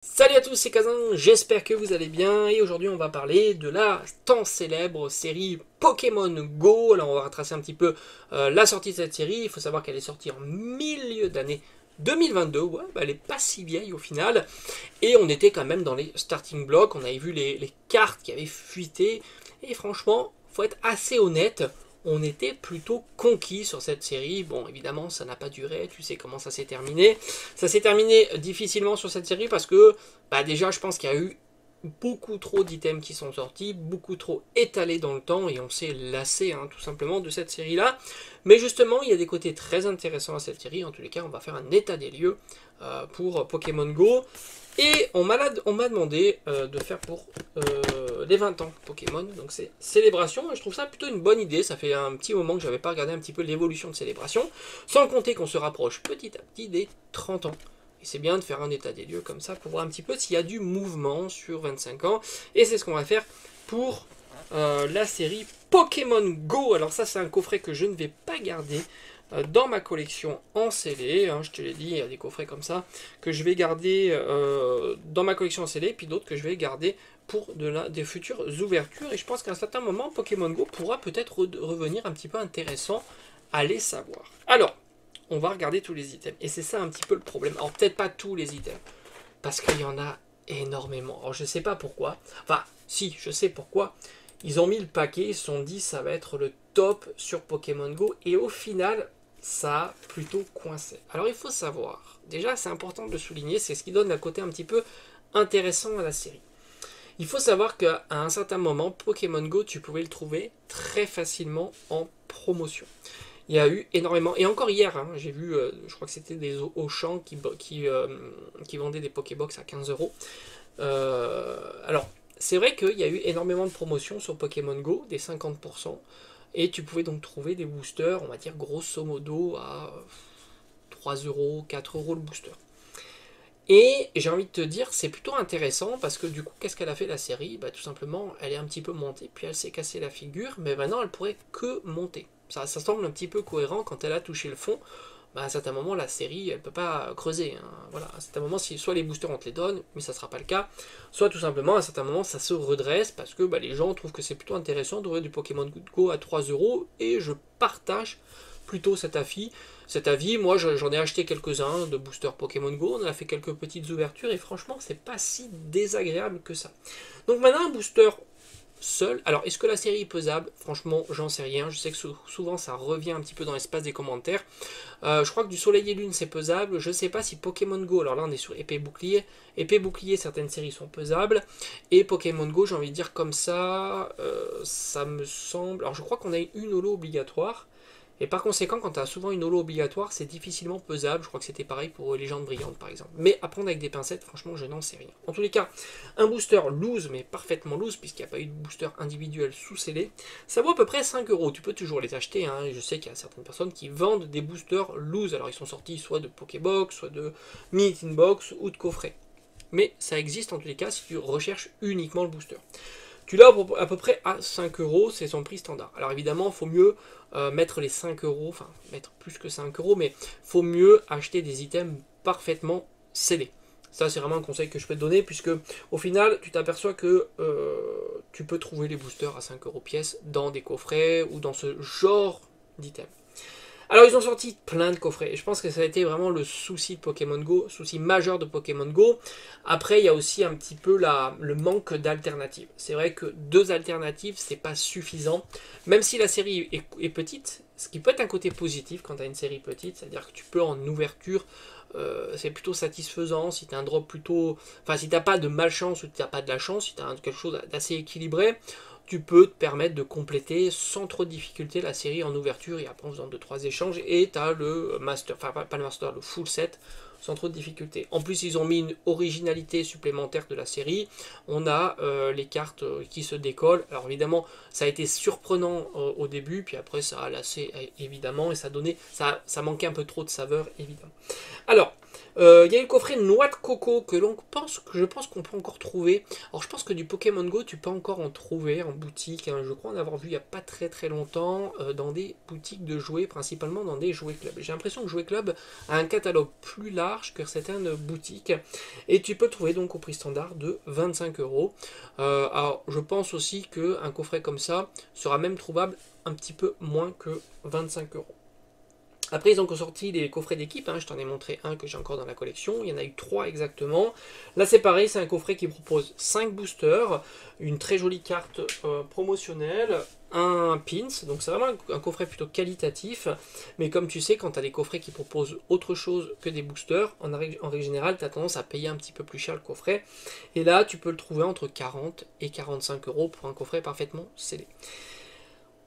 Salut à tous, c'est Kazan, j'espère que vous allez bien, et aujourd'hui on va parler de la tant célèbre série Pokémon Go. Alors on va retracer un petit peu la sortie de cette série. Il faut savoir qu'elle est sortie en milieu d'année 2022, ouais, bah elle est pas si vieille au final, et on était quand même dans les starting blocks, on avait vu les cartes qui avaient fuité, et franchement, faut être assez honnête, on était plutôt conquis sur cette série. Bon, évidemment, ça n'a pas duré, tu sais comment ça s'est terminé. Ça s'est terminé difficilement sur cette série parce que, bah déjà, je pense qu'il y a eu beaucoup trop d'items qui sont sortis, beaucoup trop étalés dans le temps, et on s'est lassé, hein, tout simplement, de cette série-là. Mais justement, il y a des côtés très intéressants à cette série. En tous les cas, on va faire un état des lieux pour Pokémon Go. Et on m'a demandé de faire pour les 20 ans Pokémon, donc c'est Célébration, et je trouve ça plutôt une bonne idée. Ça fait un petit moment que j'avais pas regardé un petit peu l'évolution de Célébration, sans compter qu'on se rapproche petit à petit des 30 ans. Et c'est bien de faire un état des lieux comme ça pour voir un petit peu s'il y a du mouvement sur 25 ans, et c'est ce qu'on va faire pour la série Pokémon Go. Alors ça, c'est un coffret que je ne vais pas garder dans ma collection en scellé, hein, je te l'ai dit, il y a des coffrets comme ça que je vais garder dans ma collection en scellé, puis d'autres que je vais garder pour des futures ouvertures, et je pense qu'à un certain moment Pokémon Go pourra peut-être revenir un petit peu intéressant, allez savoir. Alors, on va regarder tous les items, et c'est ça un petit peu le problème. Alors peut-être pas tous les items, parce qu'il y en a énormément. Alors je sais pas pourquoi, enfin si, je sais pourquoi. Ils ont mis le paquet, ils se sont dit ça va être le top sur Pokémon Go, et au final ça a plutôt coincé. Alors il faut savoir, déjà c'est important de le souligner, c'est ce qui donne un côté un petit peu intéressant à la série. Il faut savoir qu'à un certain moment, Pokémon Go, tu pouvais le trouver très facilement en promotion. Il y a eu énormément, et encore hier, hein, j'ai vu, je crois que c'était des Auchan qui vendaient des Pokébox à 15 euros. Alors, c'est vrai qu'il y a eu énormément de promotions sur Pokémon Go, des 50%, et tu pouvais donc trouver des boosters, on va dire grosso modo, à 3 euros, 4 euros le booster. Et j'ai envie de te dire, c'est plutôt intéressant parce que du coup, qu'est-ce qu'elle a fait la série? Bah, tout simplement, elle est un petit peu montée, puis elle s'est cassée la figure, mais maintenant elle pourrait que monter. Ça semble un petit peu cohérent quand elle a touché le fond. Bah, à un certain moment, la série, elle peut pas creuser, hein. Voilà, à un certain moment, soit les boosters on te les donne, mais ça sera pas le cas, soit tout simplement, à un certain moment, ça se redresse parce que bah, les gens trouvent que c'est plutôt intéressant d'ouvrir du Pokémon Go à 3 euros, et je partage plutôt cet avis. Moi, j'en ai acheté quelques-uns de boosters Pokémon Go, on a fait quelques petites ouvertures, et franchement, c'est pas si désagréable que ça. Donc maintenant, un booster seul. Alors, est-ce que la série est pesable? Franchement, j'en sais rien. Je sais que souvent, ça revient un petit peu dans l'espace des commentaires. Je crois que du Soleil et Lune, c'est pesable. Je sais pas si Pokémon Go, alors là, on est sur épée bouclier. Épée bouclier, certaines séries sont pesables. Et Pokémon Go, j'ai envie de dire comme ça me semble... Alors, je crois qu'on a une holo obligatoire. Et par conséquent, quand tu as souvent une holo obligatoire, c'est difficilement pesable. Je crois que c'était pareil pour Légendes Brillantes, par exemple. Mais à prendre avec des pincettes, franchement, je n'en sais rien. En tous les cas, un booster loose, mais parfaitement loose, puisqu'il n'y a pas eu de booster individuel sous scellé, ça vaut à peu près 5 euros. Tu peux toujours les acheter, hein. Je sais qu'il y a certaines personnes qui vendent des boosters loose. Alors, ils sont sortis soit de Pokébox, soit de Mini Tin Box ou de coffret. Mais ça existe en tous les cas si tu recherches uniquement le booster. Tu l'as à peu près à 5 euros, c'est son prix standard. Alors évidemment, il faut mieux mettre les 5 euros, enfin mettre plus que 5 euros, mais il faut mieux acheter des items parfaitement scellés. Ça, c'est vraiment un conseil que je peux te donner, puisque au final, tu t'aperçois que tu peux trouver les boosters à 5 euros pièce dans des coffrets ou dans ce genre d'items. Alors ils ont sorti plein de coffrets, et je pense que ça a été vraiment le souci de Pokémon Go, souci majeur de Pokémon Go. Après il y a aussi un petit peu le manque d'alternatives. C'est vrai que 2 alternatives c'est pas suffisant, même si la série est petite, ce qui peut être un côté positif quand tu as une série petite, c'est-à-dire que tu peux en ouverture, c'est plutôt satisfaisant si tu as un drop plutôt... Enfin si tu n'as pas de malchance ou tu n'as pas de la chance, si tu as quelque chose d'assez équilibré, tu peux te permettre de compléter sans trop de difficulté la série en ouverture, et après en faisant 2-3 échanges, et tu as le master, enfin pas le master, le full set sans trop de difficulté. En plus ils ont mis une originalité supplémentaire de la série, on a les cartes qui se décollent. Alors évidemment ça a été surprenant au début, puis après ça a lassé évidemment, et ça manquait un peu trop de saveur évidemment. Alors Il y a eu le coffret Noix de Coco que je pense qu'on peut encore trouver. Alors je pense que du Pokémon Go tu peux encore en trouver en boutique, hein. Je crois en avoir vu il n'y a pas très très longtemps dans des boutiques de jouets, principalement dans des jouets clubs. J'ai l'impression que Jouet Club a un catalogue plus large que certaines boutiques et tu peux le trouver donc au prix standard de 25 €. Alors je pense aussi qu'un coffret comme ça sera même trouvable un petit peu moins que 25 €. Après, ils ont sorti des coffrets d'équipe, hein. Je t'en ai montré un que j'ai encore dans la collection, il y en a eu 3 exactement. Là c'est pareil, c'est un coffret qui propose 5 boosters, une très jolie carte promotionnelle, un pins, donc c'est vraiment un coffret plutôt qualitatif, mais comme tu sais, quand tu as des coffrets qui proposent autre chose que des boosters, en règle générale, tu as tendance à payer un petit peu plus cher le coffret, et là tu peux le trouver entre 40 et 45 € pour un coffret parfaitement scellé.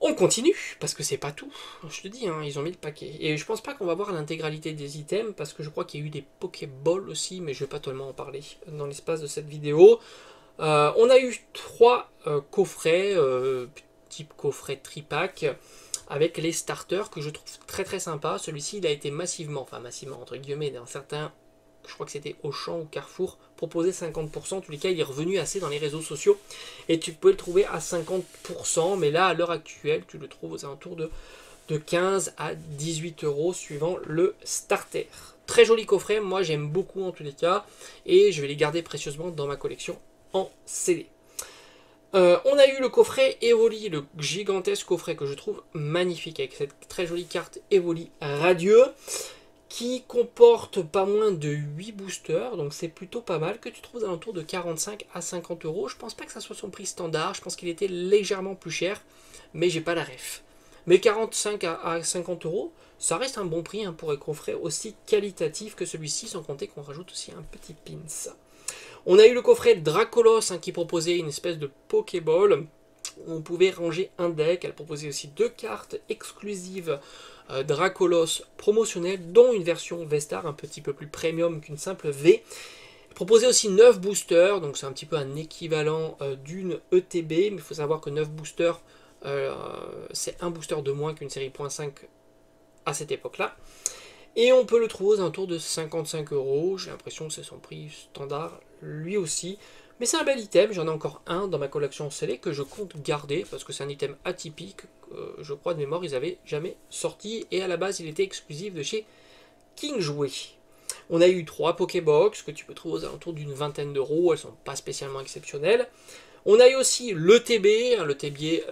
On continue, parce que c'est pas tout, je te dis, hein, ils ont mis le paquet. Et je pense pas qu'on va voir l'intégralité des items, parce que je crois qu'il y a eu des Pokéballs aussi, mais je vais pas tellement en parler dans l'espace de cette vidéo. On a eu 3 coffrets, type coffret tripack, avec les starters que je trouve très très sympa. Celui-ci il a été massivement entre guillemets, dans certains, je crois que c'était Auchan ou Carrefour, proposé 50%. En tous les cas, il est revenu assez dans les réseaux sociaux. Et tu peux le trouver à 50%. Mais là, à l'heure actuelle, tu le trouves aux alentours de 15 à 18 € suivant le starter. Très joli coffret. Moi, j'aime beaucoup en tous les cas. Et je vais les garder précieusement dans ma collection en CD. On a eu le coffret Evoli, le gigantesque coffret que je trouve magnifique avec cette très jolie carte Evoli Radieux, qui comporte pas moins de 8 boosters, donc c'est plutôt pas mal, que tu trouves à l'entour de 45 à 50 €. Je pense pas que ça soit son prix standard, je pense qu'il était légèrement plus cher, mais j'ai pas la ref. Mais 45 à 50 €, ça reste un bon prix, hein, pour un coffret aussi qualitatif que celui-ci, sans compter qu'on rajoute aussi un petit pins. On a eu le coffret Dracolos, hein, qui proposait une espèce de Pokéball, où on pouvait ranger un deck. Elle proposait aussi 2 cartes exclusives Dracolos promotionnelles, dont une version V-Star un petit peu plus premium qu'une simple V. Elle proposait aussi 9 boosters, donc c'est un petit peu un équivalent d'une ETB, mais il faut savoir que 9 boosters, c'est un booster de moins qu'une série .5 à cette époque-là. Et on peut le trouver aux alentours de 55 €. J'ai l'impression que c'est son prix standard lui aussi. Mais c'est un bel item, j'en ai encore un dans ma collection scellée que je compte garder parce que c'est un item atypique. Je crois de mémoire, ils n'avaient jamais sorti. Et à la base, il était exclusif de chez King Jouet. On a eu 3 Pokébox que tu peux trouver aux alentours d'une vingtaine d'euros. Elles ne sont pas spécialement exceptionnelles. On a eu aussi l'ETB,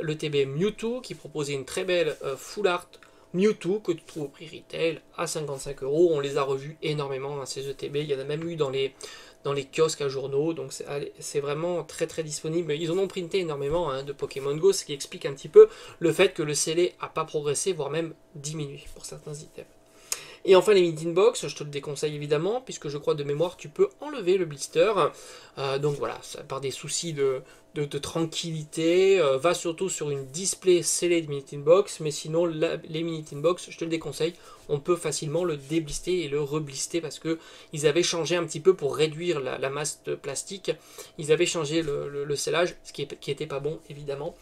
l'ETB Mewtwo qui proposait une très belle full art Mewtwo que tu trouves au prix retail à 55 €. On les a revus énormément, hein, ces ETB. Il y en a même eu dans les kiosques à journaux, donc c'est vraiment très très disponible. Ils en ont printé énormément, hein, de Pokémon Go, ce qui explique un petit peu le fait que le scellé n'a pas progressé, voire même diminué pour certains items. Et enfin les Meet in Box, je te le déconseille évidemment, puisque je crois de mémoire tu peux enlever le blister. Donc voilà, par des soucis de tranquillité, va surtout sur une display scellée de Meet in Box, mais sinon les Meet in Box, je te le déconseille, on peut facilement le déblister et le reblister parce que ils avaient changé un petit peu pour réduire la masse de plastique. Ils avaient changé le scellage, ce qui était pas bon évidemment.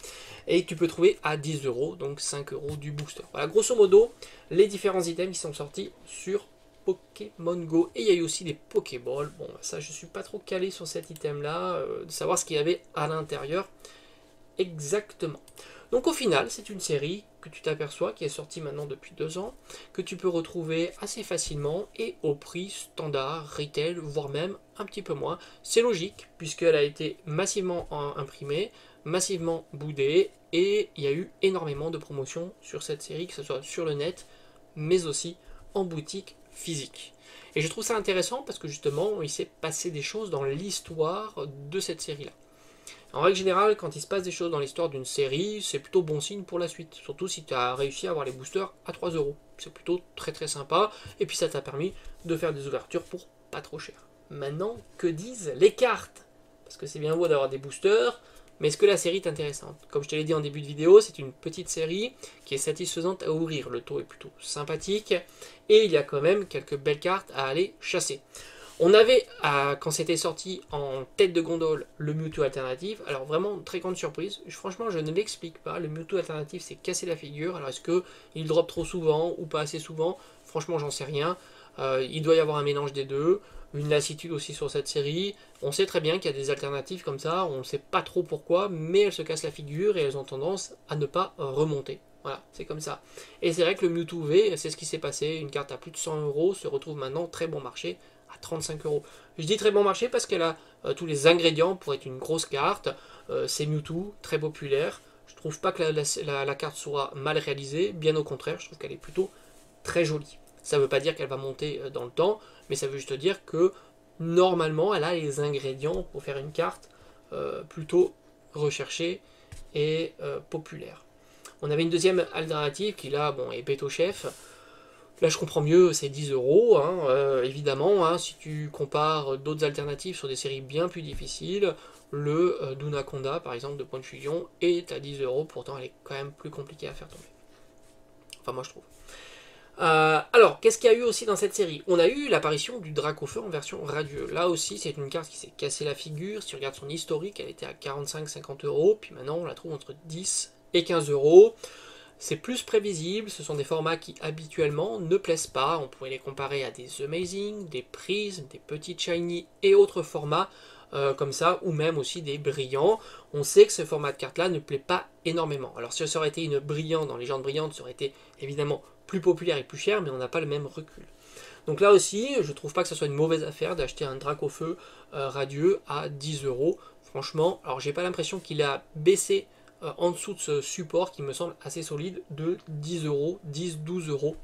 Et tu peux trouver à 10 €, donc 5 € du booster. Voilà, grosso modo, les différents items qui sont sortis sur Pokémon Go. Et il y a eu aussi des Pokéballs. Bon, ça, je suis pas trop calé sur cet item-là, de savoir ce qu'il y avait à l'intérieur exactement. Donc au final, c'est une série que tu t'aperçois qui est sortie maintenant depuis 2 ans, que tu peux retrouver assez facilement et au prix standard, retail, voire même un petit peu moins. C'est logique, puisqu'elle a été massivement imprimée, massivement boudée, et il y a eu énormément de promotions sur cette série, que ce soit sur le net, mais aussi en boutique physique. Et je trouve ça intéressant parce que justement, il s'est passé des choses dans l'histoire de cette série-là. En règle générale, quand il se passe des choses dans l'histoire d'une série, c'est plutôt bon signe pour la suite. Surtout si tu as réussi à avoir les boosters à 3 €. C'est plutôt très très sympa. Et puis ça t'a permis de faire des ouvertures pour pas trop cher. Maintenant, que disent les cartes? Parce que c'est bien beau d'avoir des boosters, mais est-ce que la série est intéressante? Comme je te l'ai dit en début de vidéo, c'est une petite série qui est satisfaisante à ouvrir. Le taux est plutôt sympathique. Et il y a quand même quelques belles cartes à aller chasser. On avait, quand c'était sorti en tête de gondole, le Mewtwo alternatif. Alors vraiment, très grande surprise. Franchement, je ne l'explique pas. Le Mewtwo alternatif s'est cassé la figure. Alors est-ce qu'il drop trop souvent ou pas assez souvent? Franchement, j'en sais rien. Il doit y avoir un mélange des deux, une lassitude aussi sur cette série. On sait très bien qu'il y a des alternatives comme ça, on ne sait pas trop pourquoi, mais elles se cassent la figure et elles ont tendance à ne pas remonter. Voilà, c'est comme ça. Et c'est vrai que le Mewtwo V, c'est ce qui s'est passé. Une carte à plus de 100 euros se retrouve maintenant très bon marché à 35 euros. Je dis très bon marché parce qu'elle a tous les ingrédients pour être une grosse carte. C'est Mewtwo, très populaire. Je trouve pas que la carte soit mal réalisée, bien au contraire, je trouve qu'elle est plutôt très jolie. Ça ne veut pas dire qu'elle va monter dans le temps, mais ça veut juste dire que normalement elle a les ingrédients pour faire une carte plutôt recherchée et populaire. On avait une deuxième alternative qui là bon, est bête au chef. Là je comprends mieux, c'est 10 euros, hein, évidemment, hein, si tu compares d'autres alternatives sur des séries bien plus difficiles, le Dunaconda par exemple de Point de Fusion est à 10 euros, pourtant elle est quand même plus compliquée à faire tomber. Enfin moi je trouve. Alors, qu'est-ce qu'il y a eu aussi dans cette série? On a eu l'apparition du Dracofeu en version radieux. Là aussi, c'est une carte qui s'est cassée la figure. Si tu regardes son historique, elle était à 45-50 euros. Puis maintenant, on la trouve entre 10 et 15 euros. C'est plus prévisible. Ce sont des formats qui, habituellement, ne plaisent pas. On pourrait les comparer à des Amazing, des Prism, des petites Shiny et autres formats comme ça, ou même aussi des brillants. On sait que ce format de carte-là ne plaît pas énormément. Alors, si ça aurait été une brillante dans Légendes brillantes, ça aurait été évidemment plus populaire et plus cher, mais on n'a pas le même recul. Donc là aussi, je trouve pas que ce soit une mauvaise affaire d'acheter un Dracofeu radieux à 10 euros. Franchement, alors j'ai pas l'impression qu'il a baissé en dessous de ce support qui me semble assez solide de 10 euros, 10-12 euros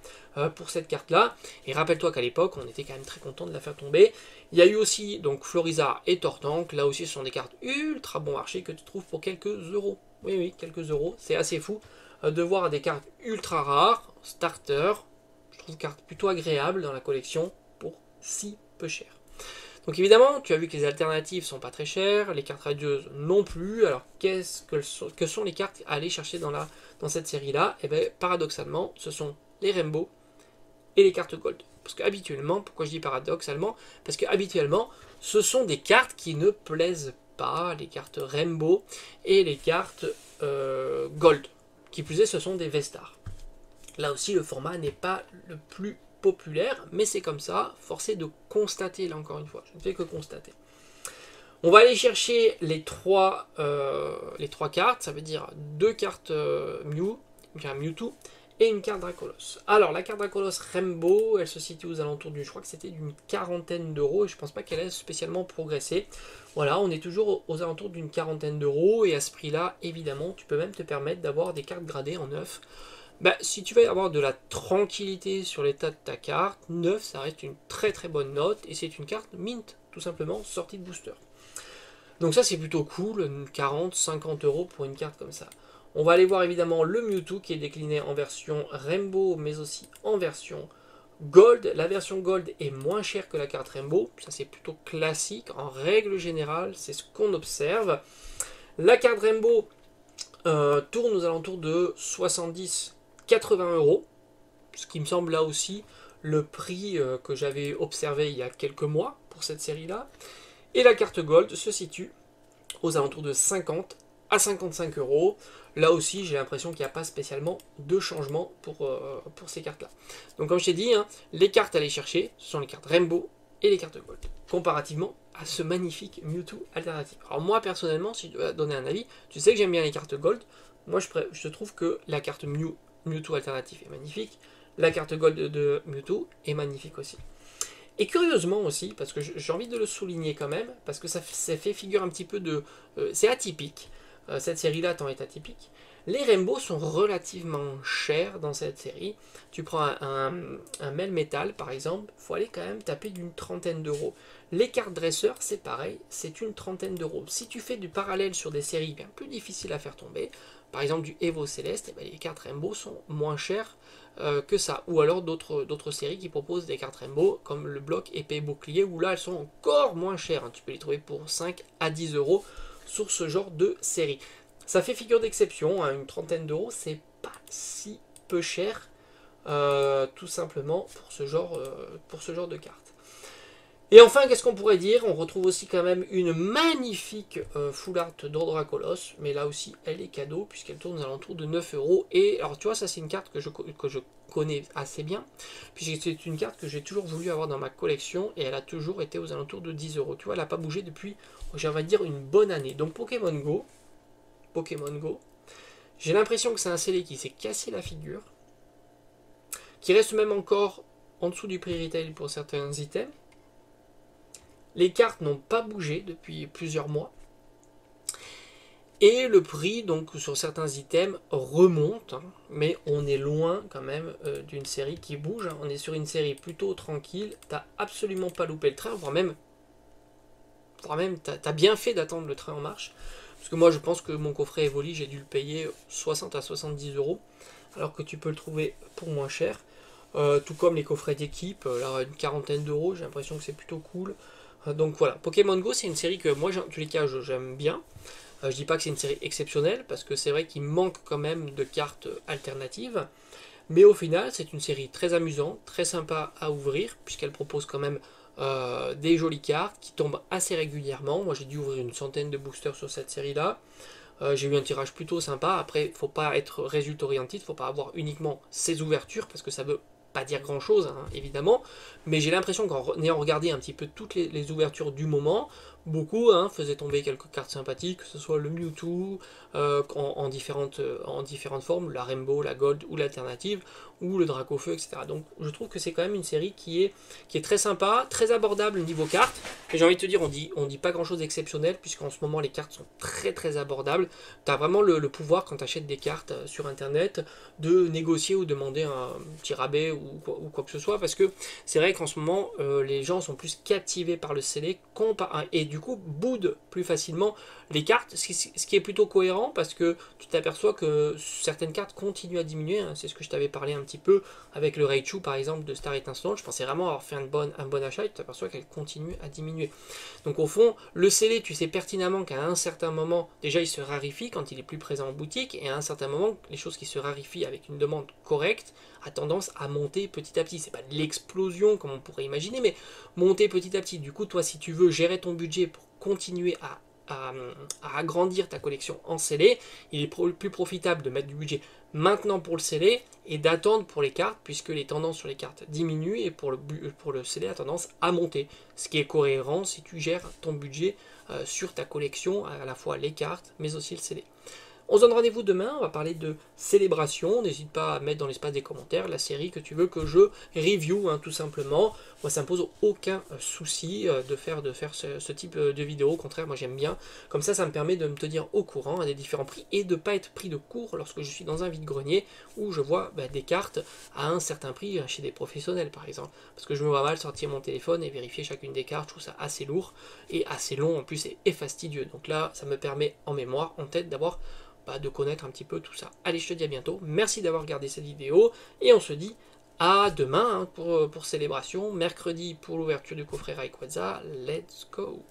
pour cette carte-là. Et rappelle-toi qu'à l'époque, on était quand même très content de la faire tomber. Il y a eu aussi donc Florizarre et Tortank. Là aussi, ce sont des cartes ultra bon marché que tu trouves pour quelques euros. Oui, oui, quelques euros. C'est assez fou de voir des cartes ultra rares, starter. Je trouve cartes plutôt agréables dans la collection pour si peu cher. Donc évidemment, tu as vu que les alternatives sont pas très chères, les cartes radieuses non plus. Alors que sont les cartes à aller chercher dans cette série-là? Et bien paradoxalement, ce sont les Rainbow et les cartes Gold. Parce que habituellement, pourquoi je dis paradoxalement? Parce que habituellement, ce sont des cartes qui ne plaisent pas, les cartes Rainbow et les cartes Gold. Qui plus est, ce sont des Vestars. Là aussi, le format n'est pas le plus populaire, mais c'est comme ça, forcé de constater, là encore une fois, je ne fais que constater. On va aller chercher les trois cartes, ça veut dire 2 cartes Mewtwo et une carte Dracolos. Alors la carte Dracolos Rainbow, elle se situe aux alentours je crois que c'était d'une quarantaine d'euros, et je pense pas qu'elle ait spécialement progressé. Voilà, on est toujours aux alentours d'une quarantaine d'euros, et à ce prix-là, évidemment, tu peux même te permettre d'avoir des cartes gradées en neuf. Bah, si tu veux avoir de la tranquillité sur l'état de ta carte, 9 ça reste une très très bonne note, et c'est une carte mint, tout simplement, sortie de booster. Donc ça c'est plutôt cool, 40-50 euros pour une carte comme ça. On va aller voir évidemment le Mewtwo qui est décliné en version Rainbow, mais aussi en version Gold. La version Gold est moins chère que la carte Rainbow, ça c'est plutôt classique, en règle générale, c'est ce qu'on observe. La carte Rainbow tourne aux alentours de 70-80 euros, ce qui me semble là aussi le prix que j'avais observé il y a quelques mois pour cette série-là. Et la carte Gold se situe aux alentours de 50 à 55 euros. Là aussi, j'ai l'impression qu'il n'y a pas spécialement de changement pour ces cartes-là. Donc comme je t'ai dit, hein, les cartes à aller chercher, ce sont les cartes Rainbow et les cartes Gold, comparativement à ce magnifique Mewtwo alternatif. Alors moi, personnellement, si je dois donner un avis, tu sais que j'aime bien les cartes Gold. Moi, je trouve que la carte Mewtwo alternatif est magnifique. La carte Gold de Mewtwo est magnifique aussi. Et curieusement aussi, parce que j'ai envie de le souligner quand même, parce que ça fait figure un petit peu de... c'est atypique, cette série-là tant est atypique. Les Rainbow sont relativement chers dans cette série. Tu prends un Melmetal par exemple, il faut aller quand même taper d'une trentaine d'euros. Les cartes dresseurs, c'est pareil, c'est une trentaine d'euros. Si tu fais du parallèle sur des séries bien plus difficiles à faire tomber, par exemple du Evo Céleste, les cartes Rainbow sont moins chères que ça. Ou alors d'autres séries qui proposent des cartes Rainbow, comme le bloc épée bouclier, où là elles sont encore moins chères. Tu peux les trouver pour 5 à 10 euros sur ce genre de série. Ça fait figure d'exception, hein, une trentaine d'euros, c'est pas si peu cher, tout simplement pour ce genre de cartes. Et enfin, qu'est-ce qu'on pourrait dire? On retrouve aussi quand même une magnifique full art d'Ordracolos, mais là aussi elle est cadeau puisqu'elle tourne aux alentours de 9 euros. Et alors tu vois, ça c'est une carte que je connais assez bien, puisque c'est une carte que j'ai toujours voulu avoir dans ma collection et elle a toujours été aux alentours de 10 euros. Tu vois, elle n'a pas bougé depuis, j'aimerais dire, une bonne année. Donc Pokémon Go, j'ai l'impression que c'est un scellé qui s'est cassé la figure, qui reste même encore en dessous du prix retail pour certains items. Les cartes n'ont pas bougé depuis plusieurs mois. Et le prix, donc sur certains items, remonte. Hein, mais on est loin quand même d'une série qui bouge. Hein. On est sur une série plutôt tranquille. T'as absolument pas loupé le train, voire même t'as bien fait d'attendre le train en marche. Parce que moi je pense que mon coffret Evoli, j'ai dû le payer 60 à 70 euros. Alors que tu peux le trouver pour moins cher. Tout comme les coffrets d'équipe, là une quarantaine d'euros, j'ai l'impression que c'est plutôt cool. Donc voilà, Pokémon Go c'est une série que moi en tous les cas j'aime bien. Je dis pas que c'est une série exceptionnelle parce que c'est vrai qu'il manque quand même de cartes alternatives. Mais au final c'est une série très amusante, très sympa à ouvrir puisqu'elle propose quand même des jolies cartes qui tombent assez régulièrement. Moi j'ai dû ouvrir une centaine de boosters sur cette série là. J'ai eu un tirage plutôt sympa. Après, il ne faut pas être résultat orienté, il ne faut pas avoir uniquement ces ouvertures parce que ça veut pas dire grand chose, hein, évidemment. Mais j'ai l'impression qu'en ayant regardé un petit peu toutes les ouvertures du moment, beaucoup faisaient tomber quelques cartes sympathiques, que ce soit le Mewtwo en différentes formes, la Rainbow, la Gold ou l'alternative, ou le Dracofeu, etc. Donc je trouve que c'est quand même une série qui est très sympa, très abordable niveau cartes. Et j'ai envie de te dire, on dit pas grand chose d'exceptionnel, puisqu'en ce moment les cartes sont très très abordables. Tu as vraiment le pouvoir quand tu achètes des cartes sur internet de négocier ou demander un petit rabais ou quoi que ce soit, parce que c'est vrai qu'en ce moment les gens sont plus captivés par le scellé et du coup boudent plus facilement les cartes, ce qui est plutôt cohérent parce que tu t'aperçois que certaines cartes continuent à diminuer, hein. C'est ce que je t'avais parlé un petit peu avec le Raichu par exemple de Star Instant. Je pensais vraiment avoir fait un bon achat et tu t'aperçois qu'elle continue à diminuer. Donc au fond, le scellé, tu sais pertinemment qu'à un certain moment, déjà il se raréfie quand il est plus présent en boutique, et à un certain moment, les choses qui se raréfient avec une demande correcte a tendance à monter petit à petit. C'est pas de l'explosion comme on pourrait imaginer, mais monter petit à petit. Du coup, toi, si tu veux gérer ton budget pour continuer à agrandir ta collection en scellé, il est plus profitable de mettre du budget maintenant pour le scellé et d'attendre pour les cartes, puisque les tendances sur les cartes diminuent et pour le scellé a tendance à monter. Ce qui est cohérent si tu gères ton budget sur ta collection, à la fois les cartes mais aussi le scellé. On se donne rendez-vous demain, on va parler de célébration. N'hésite pas à mettre dans l'espace des commentaires la série que tu veux que je review, tout simplement. Moi, ça ne me pose aucun souci de faire ce type de vidéo. Au contraire, moi j'aime bien. Comme ça me permet de me tenir au courant des différents prix et de ne pas être pris de court lorsque je suis dans un vide-grenier où je vois des cartes à un certain prix chez des professionnels, par exemple. Parce que je me vois mal sortir mon téléphone et vérifier chacune des cartes. Je trouve ça assez lourd et assez long en plus et fastidieux. Donc là, ça me permet en mémoire, en tête, d'avoir de connaître un petit peu tout ça. Allez, je te dis à bientôt. Merci d'avoir regardé cette vidéo et on se dit à demain pour célébration. Mercredi pour l'ouverture du coffret Rayquaza. Let's go!